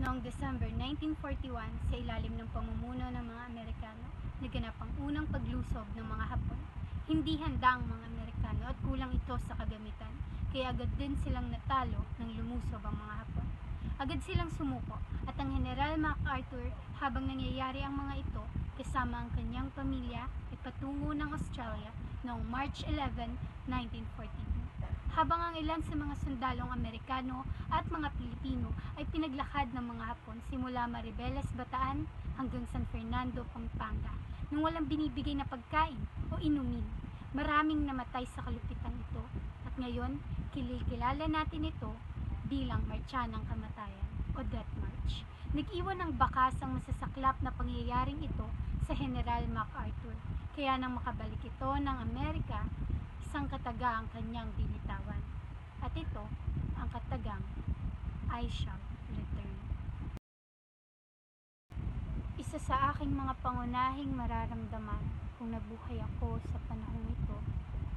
Noong December 1941, sa ilalim ng pamumuno ng mga Amerikano, naganap ang unang paglusob ng mga Hapon. Hindi handa ang mga Amerikano at kulang ito sa kagamitan, kaya agad din silang natalo nang lumusob ang mga Hapon. Agad silang sumuko at ang General MacArthur, habang nangyayari ang mga ito, kasama ang kanyang pamilya ay patungo ng Australia noong March 11, 1942. Habang ang ilan sa mga sundalong Amerikano at mga Pilipino ay pinaglakad ng mga Hapon simula Maribeles, Bataan hanggang San Fernando, Pampanga, nang walang binibigay na pagkain o inumin. Maraming namatay sa kalupitan ito at ngayon kilala natin ito bilang Marcha ng Kamatayan o Death March. Nag-iwan ng bakas ang masasaklap na pangyayaring ito sa General MacArthur, kaya nang makabalik ito ng Amerika, isang kataga ang kanyang binitawan. At ito, ang katagang I shall return. Isa sa aking mga pangunahing mararamdaman kung nabuhay ako sa panahong ito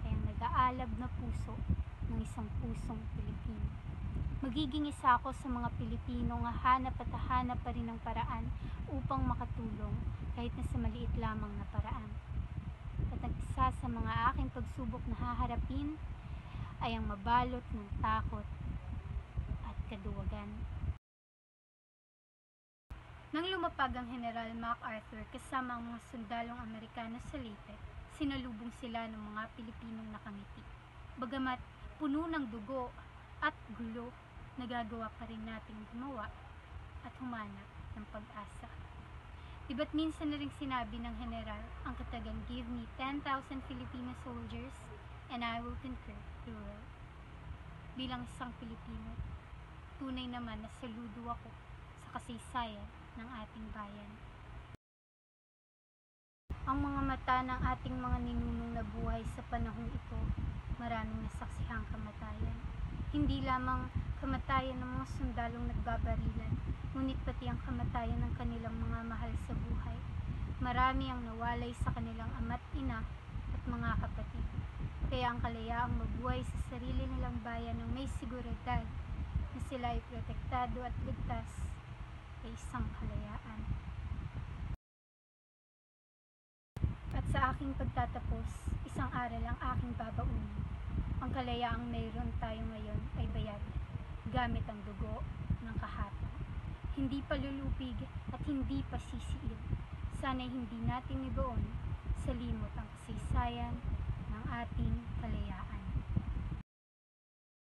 ay ang nag-aalab na puso ng isang pusong Pilipino. Magiging isa ako sa mga Pilipino nga hanap at hanap pa rin ng paraan upang makatulong kahit na sa maliit lamang na paraan. At ang isa sa mga aking pagsubok na haharapin ay ang mabalot ng takot at kaduwagan. Nang lumapag ang General MacArthur kasama ang mga sundalong Amerikano sa Leyte, sinalubong sila ng mga Pilipinong nakangiti. Bagamat puno ng dugo at gulo, nagagawa pa rin nating gumawa at humanap ng pag-asa. Diba't minsan na rin sinabi ng General ang katagang, "Give me 10,000 Filipino soldiers and I will conquer the world." Bilang isang Pilipino, tunay naman na saludo ako sa kasaysayan ng ating bayan. Ang mga mata ng ating mga ninunong na buhay sa panahong ito, maraming nasaksihang kamatayan. Hindi lamang kamatayan ng mga sundalong nagbabarilan, ngunit pati ang kamatayan ng kanilang mga mahal sa buhay. Marami ang nawalay sa kanilang ama't ina at mga kapatid. Kaya ang kalayaang mabuhay sa sarili nilang bayan ng may seguridad na sila ay protektado at ligtas ay isang kalayaan. At sa aking pagtatapos, isang aral ang aking babaunin. Ang kalayaang mayroon tayo ngayon ay bayad, gamit ang dugo ng kahapon. Hindi palulupig at hindi pasisiil. Sana'y hindi natin ibaon sa limot ang kasaysayan ng ating kalayaan.